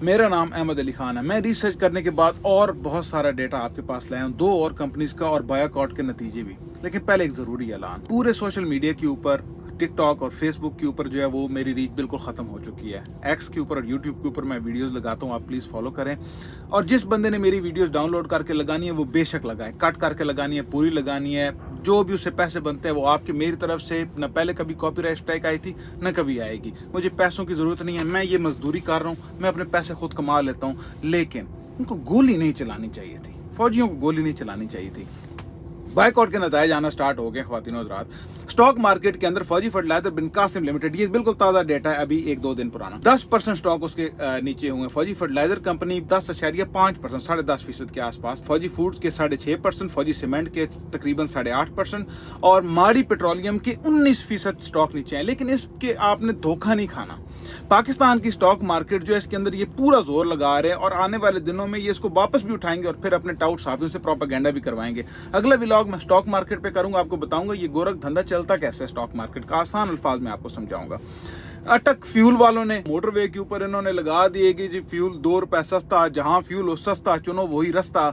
میرا نام احمد علی خان ہے. میں ریسرچ کرنے کے بعد اور بہت سارا ڈیٹا آپ کے پاس لایا ہوں, 2 اور کمپنیز کا اور بایوکاٹ کے نتیجے بھی. لیکن پہلے ایک ضروری اعلان, پورے سوشل میڈیا کے اوپر, ٹک ٹاک اور فیس بک کے اوپر جو ہے وہ میری ریچ بالکل ختم ہو چکی ہے. ایکس کے اوپر اور یوٹیوب کے اوپر میں ویڈیوز لگاتا ہوں, آپ پلیز فالو کریں. اور جس بندے نے میری ویڈیوز ڈاؤن لوڈ کر کے لگانی ہے وہ بے شک لگائے, کٹ کر کے لگانی ہے, پوری لگانی ہے. جو بھی اس سے پیسے بنتے ہیں وہ آپ کے میری طرف سے, نہ پہلے کبھی کاپی رائٹ اسٹرائک آئی تھی نہ کبھی آئے گی. مجھے پیسوں کی ضرورت نہیں ہے, میں یہ مزدوری کر رہا ہوں, میں اپنے پیسے خود کما لیتا ہوں. لیکن ان کو گولی نہیں چلانی چاہیے تھی, فوجیوں کو گولی نہیں چلانی چاہیے تھی. بائیکاٹ کے نتائج آنا سٹارٹ ہو گئے خواتین و حضرات. اسٹاک مارکیٹ کے اندر فوجی فرٹیلائزر بن قاسم لمیٹڈ, یہ بالکل تازہ ڈیٹا ہے, ابھی 1-2 دن پرانا, 10% اسٹاک اس کے نیچے ہوئے. فوجی فرٹیلائزر کمپنی 10.5%, 10.5% کے آس پاس. فوجی فوڈز کے 6.5%, فوجی سیمنٹ کے تقریباً 8.5%, اور ماڑی پیٹرولیم کے 19% اسٹاک نیچے ہیں. لیکن اس کے آپ نے دھوکہ نہیں کھانا. پاکستان کی اسٹاک مارکیٹ جو ہے اس کے اندر یہ پورا زور لگا رہے ہیں, اور آنے والے دنوں میں یہ اس کو واپس بھی اٹھائیں گے اور پھر اپنے ٹاؤٹ صحافیوں سے پروپیگنڈا بھی کروائیں گے. اگلا ولاگ میں اسٹاک مارکیٹ پہ کروں گا, آپ کو بتاؤں گا یہ گورکھ دھندا چلتا کیسے ہے اسٹاک مارکیٹ کا, آسان الفاظ میں آپ کو سمجھاؤں گا. اٹک فیول والوں نے موٹر وے کے اوپر انہوں نے لگا دیے کہ جی فیول 2 روپے سستا, جہاں فیول ہو سستا چنو وہی رستہ.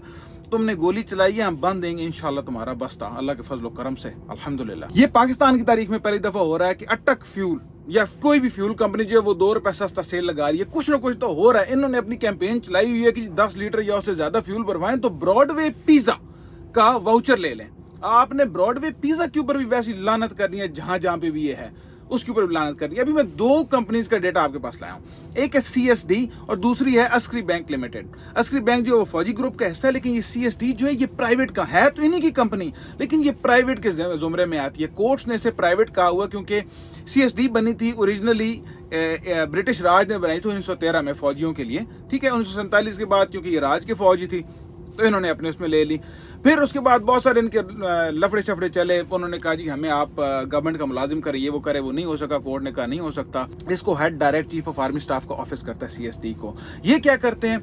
تم نے گولی چلائی ہے, ہم بند دیں گے انشاءاللہ تمہارا بستہ, اللہ کے فضل و کرم سے الحمدللہ. یہ پاکستان کی تاریخ میں پہلی دفعہ ہو رہا ہے کہ اٹک فیول یا کوئی بھی فیول کمپنی جو ہے وہ 2 روپے سستا سیل لگا رہی ہے. کچھ نہ کچھ تو ہو رہا ہے. انہوں نے اپنی کیمپین چلائی ہوئی ہے کہ 10 لیٹر یا اس سے زیادہ فیول بھروائیں تو براڈ وے پیزا کا واؤچر لے لیں. آپ نے براڈ وے پیزا کے اوپر بھی ویسی لعنت کرنی ہے, جہاں جہاں پہ بھی یہ ہے اس کے اوپر بھی لعنت کرنی ہے. ابھی میں 2 کمپنیز کا ڈیٹا آپ کے پاس لایا ہوں, ایک ہے CSD اور دوسری ہے عسکری بینک لمیٹڈ. عسکری بینک جو ہے وہ فوجی گروپ کا حصہ ہے, لیکن یہ CSD جو ہے یہ پرائیویٹ کا ہے, تو انہی کی کمپنی, لیکن یہ پرائیویٹ کے زمرے میں آتی ہے. کورٹس نے اسے پرائیویٹ کہا ہوا کیونکہ CSD بنی تھی اوریجنلی برٹش راج نے بنائی تھی 1913 میں فوجیوں کے لیے, ٹھیک ہے. 1947 کے بعد کیونکہ یہ راج کے فوجی تھی تو انہوں نے اپنے اس میں لے لی. پھر اس کے بعد بہت سارے ان کے لفڑے شفڑے چلے, انہوں نے کہا جی ہمیں آپ گورنمنٹ کا ملازم کریں, یہ وہ کرے, وہ نہیں ہو سکا. کورٹ نے کہا نہیں ہو سکتا. اس کو head direct chief of army staff کا آفس کرتا ہے CSD کو. یہ کیا کرتے ہیں,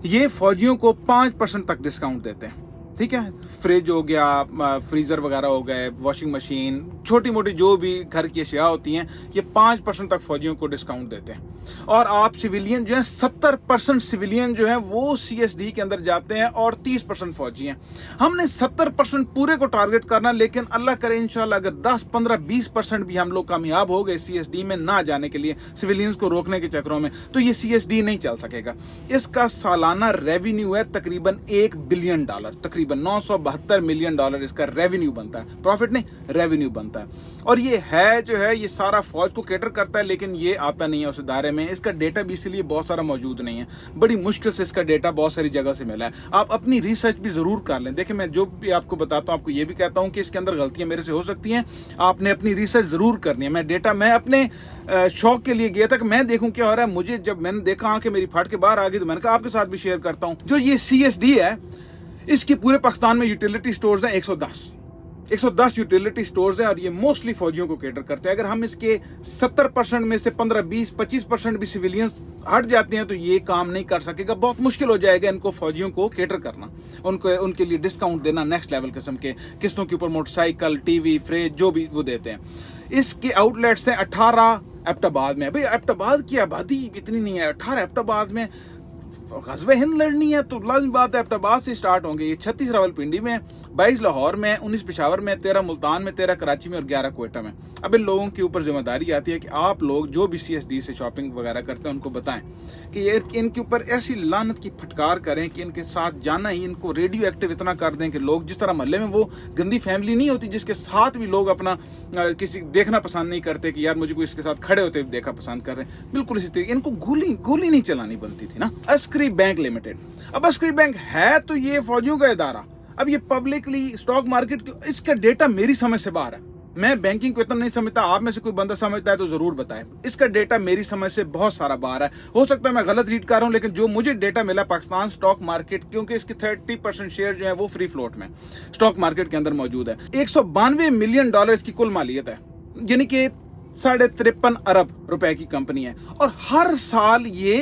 یہ فوجیوں کو 5% تک ڈسکاؤنٹ دیتے ہیں, ٹھیک ہے. فریج ہو گیا, فریزر وغیرہ ہو گئے, واشنگ مشین, چھوٹی موٹی جو بھی گھر کی اشیاء ہوتی ہیں, یہ 5% تک فوجیوں کو ڈسکاؤنٹ دیتے ہیں. اور آپ سویلین جو ہیں 70% سویلین جو ہیں وہ CSD کے اندر جاتے ہیں اور 30% فوجی ہیں. ہم نے 70% پورے کو ٹارگٹ کرنا, لیکن اللہ کرے انشاءاللہ اگر 10, 15, 20% بھی ہم لوگ کامیاب ہو گئے CSD میں نہ جانے کے لیے, سویلینز کو روکنے کے چکروں میں, تو یہ CSD نہیں چل سکے گا. اس کا سالانہ ریونیو ہے تقریباً $1 بلین, تقریباً $972 ملین اس کا ریونیو بنتا ہے. پروفٹ نہیں, ریونیو بنتا ہے. اور یہ ہے جو ہے یہ سارا فوج کو کیٹر کرتا ہے, لیکن یہ آتا نہیں ہے اس ادارے میں. اس کا ڈیٹا بھی اس لیے بہت سارا موجود نہیں ہے, بڑی مشکل سے اس کا ڈیٹا بہت ساری جگہ سے ملا ہے. آپ اپنی ریسرچ بھی ضرور کر لیں. دیکھیں میں جو بھی آپ کو بتاتا ہوں, آپ کو یہ بھی کہتا ہوں کہ اس کے اندر غلطیاں میرے سے ہو سکتی ہیں, آپ نے اپنی ریسرچ ضرور کرنی ہے. میں اپنے شوق کے لیے گیا تھا کہ میں دیکھوں کیا ہو رہا ہے. مجھے جب میں نے دیکھا کہ میری پھٹ کے باہر آ گئی تو میں نے کہا آپ کے ساتھ بھی شیئر کرتا ہوں. جو یہ CSD ہے اس کی پورے پاکستان میں یوٹیلیٹی سٹورز ہیں 110 یوٹیلیٹی سٹورز ہیں, اور یہ موسٹلی فوجیوں کو کیٹر کرتے ہیں. اگر ہم اس کے 70% میں سے 15, 20, 25% بھی سویلینز ہٹ جاتے ہیں تو یہ کام نہیں کر سکے گا. بہت مشکل ہو جائے گا ان کو فوجیوں کو کیٹر کرنا, ان کے لیے ڈسکاؤنٹ دینا نیکسٹ لیول قسم کے, قسطوں کے اوپر motor cycle, T V, fridge جو بھی وہ دیتے ہیں. اس کے آؤٹ لیٹس ہیں 18 ایبٹ آباد میں. بھائی ایبٹ آباد کی آبادی اتنی نہیں ہے, 18 ایبٹ آباد میں غزوہ ہند لڑنی ہے تو لازمی بات ہے ایبٹ آباد سے سٹارٹ ہوں گے. یہ 36 راولپنڈی میں, 22 لاہور میں, 19 پشاور میں, 13 ملتان میں, 13 کراچی میں اور 11 کوئٹہ میں. اب ان لوگوں کے اوپر ذمہ داری آتی ہے کہ آپ لوگ جو بھی CSD سے شاپنگ وغیرہ کرتے ہیں ان کو بتائیں کہ یہ ان کے اوپر ایسی لعنت کی پھٹکار کریں کہ ان کے ساتھ جانا ہی ان کو ریڈیو ایکٹیو اتنا کر دیں کہ لوگ, جس طرح محلے میں وہ گندی فیملی نہیں ہوتی جس کے ساتھ بھی لوگ اپنا کسی دیکھنا پسند نہیں کرتے کہ یار مجھے کوئی اس کے ساتھ کھڑے ہوتے دیکھا پسند کر رہے ہیں, بالکل اسی طریقے ان کو گولی نہیں چلانی بنتی تھی نا. عسکری بینک لمیٹڈ, اب عسکری بینک ہے تو یہ فوجیوں کا ادارہ, اب یہ پبلکلی اسٹاک مارکیٹ, اس کا ڈیٹا میری سمجھ سے باہر ہے. میں بینکنگ کو اتنا نہیں سمجھتا, آپ میں سے کوئی بندہ سمجھتا ہے تو ضرور بتائے. اس کا ڈیٹا میری سمجھ سے بہت سارا باہر ہے. ہو سکتا ہے میں غلط ریڈ کر رہا ہوں, لیکن جو مجھے ڈیٹا ملا پاکستان اسٹاک مارکیٹ, کیونکہ اس کی 30% شیئر جو ہے وہ فری فلوٹ میں اسٹاک مارکیٹ کے اندر موجود ہے. $192 ملین اس کی کل مالیت ہے, یعنی کہ 53.5 ارب روپے کی کمپنی ہے, اور ہر سال یہ